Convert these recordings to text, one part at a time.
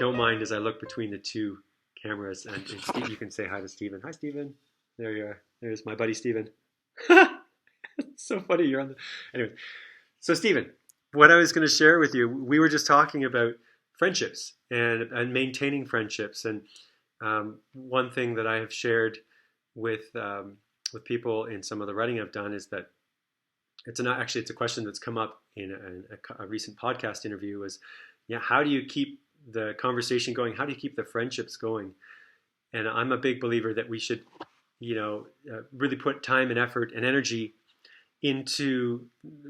don't mind as I look between the two cameras, and Steve, you can say hi to Stephen. Hi, Stephen. There you are. There's my buddy Stephen. It's so funny. You're on the. Anyway, so Stephen, what I was going to share with you, we were just talking about friendships and maintaining friendships, and one thing that I have shared with people in some of the writing I've done is that it's a question that's come up in a recent podcast interview was, yeah, how do you keep the conversation going? How do you keep the friendships going? And I'm a big believer that we should, really put time and effort and energy into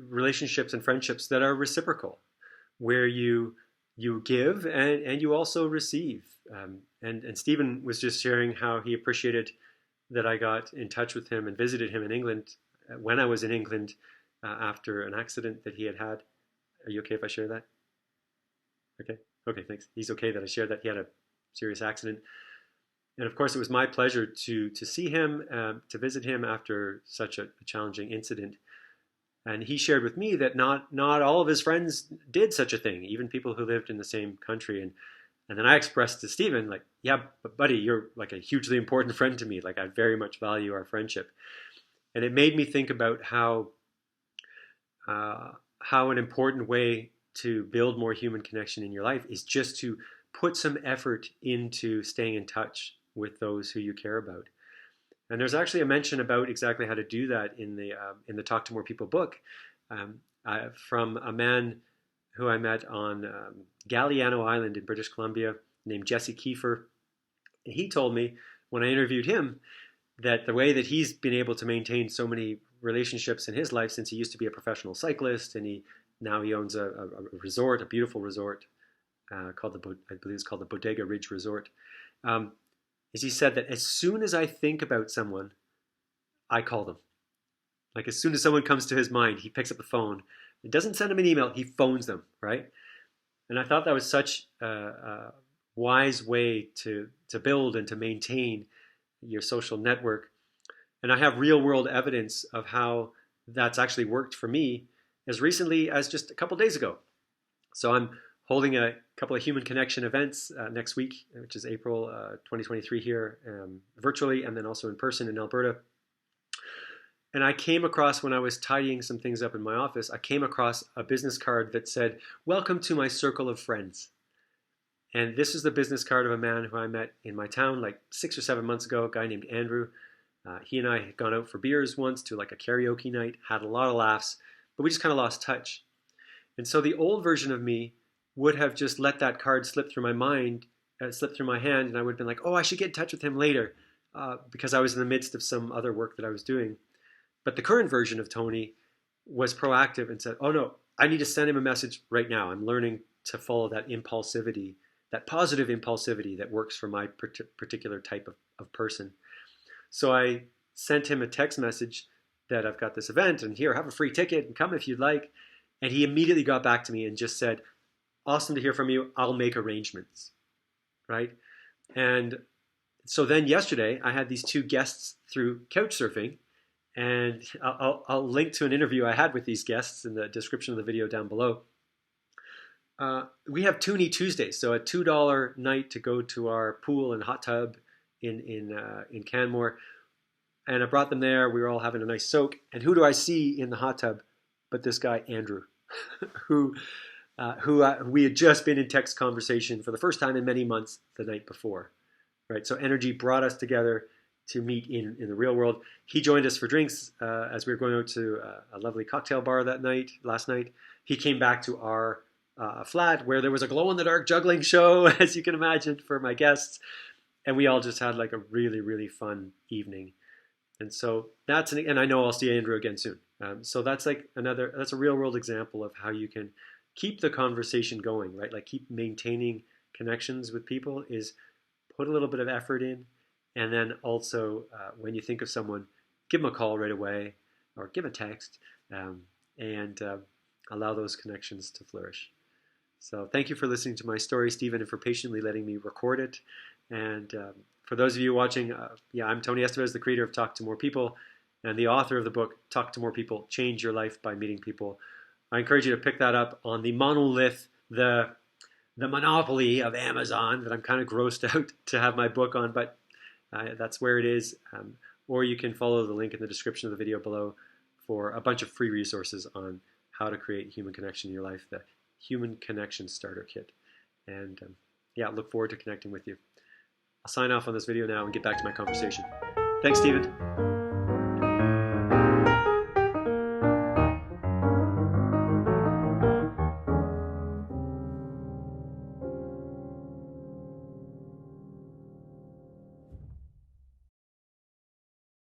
relationships and friendships that are reciprocal, where you give and you also receive. And Stephen was just sharing how he appreciated that I got in touch with him and visited him in England when I was in England after an accident that he had had. Are you okay if I share that? Okay. Okay, thanks. He's okay that I shared that. He had a serious accident. And of course, it was my pleasure to see him, to visit him after such a challenging incident. And he shared with me that not all of his friends did such a thing, even people who lived in the same country. And then I expressed to Stephen, like, yeah, but buddy, you're like a hugely important friend to me. Like, I very much value our friendship. And it made me think about how an important way to build more human connection in your life is just to put some effort into staying in touch with those who you care about. And there's actually a mention about exactly how to do that in the Talk to More People book, from a man who I met on Galliano Island in British Columbia named Jesse Kiefer. He told me when I interviewed him that the way that he's been able to maintain so many relationships in his life, since he used to be a professional cyclist and now he owns a resort, a beautiful resort called I believe it's called the Bodega Ridge Resort. Is he said that as soon as I think about someone, I call them. Like as soon as someone comes to his mind, he picks up the phone. He doesn't send them an email, he phones them, right? And I thought that was such a wise way to build and to maintain your social network. And I have real world evidence of how that's actually worked for me as recently as just a couple days ago. So I'm holding a couple of human connection events next week, which is April 2023 here, virtually, and then also in person in Alberta. And I came across, when I was tidying some things up in my office, I came across a business card that said, "Welcome to my circle of friends." And this is the business card of a man who I met in my town like 6 or 7 months ago, a guy named Andrew. He and I had gone out for beers once to like a karaoke night, had a lot of laughs, but we just kind of lost touch. And so the old version of me would have just let that card slip through my mind, slip through my hand, and I would have been like, oh, I should get in touch with him later, because I was in the midst of some other work that I was doing. But the current version of Tony was proactive and said, oh no, I need to send him a message right now. I'm learning to follow that impulsivity, that positive impulsivity that works for my particular type of person. So I sent him a text message that I've got this event and here, have a free ticket and come if you'd like. And he immediately got back to me and just said, awesome to hear from you. I'll make arrangements, right? And so then yesterday I had these two guests through Couchsurfing, and I'll link to an interview I had with these guests in the description of the video down below. We have Toonie Tuesdays, so a $2 night to go to our pool and hot tub in Canmore. And I brought them there. We were all having a nice soak. And who do I see in the hot tub but this guy, Andrew, who we had just been in text conversation for the first time in many months the night before, right? So energy brought us together to meet in the real world. He joined us for drinks as we were going out to a lovely cocktail bar last night. He came back to our flat where there was a glow-in-the-dark juggling show, as you can imagine, for my guests. And we all just had like a really, really fun evening. And so and I know I'll see Andrew again soon. So that's a real world example of how you can keep the conversation going, right? Like keep maintaining connections with people is put a little bit of effort in. And then also when you think of someone, give them a call right away or give a text and allow those connections to flourish. So thank you for listening to my story, Stephen, and for patiently letting me record it. And for those of you watching, I'm Tony Esteves, the creator of Talk to More People and the author of the book, Talk to More People, Change Your Life by Meeting People. I encourage you to pick that up on the monolith, the the monopoly of Amazon that I'm kind of grossed out to have my book on, but that's where it is. Or you can follow the link in the description of the video below for a bunch of free resources on how to create human connection in your life, the Human Connection Starter Kit. And yeah, look forward to connecting with you. I'll sign off on this video now and get back to my conversation. Thanks, Stephen.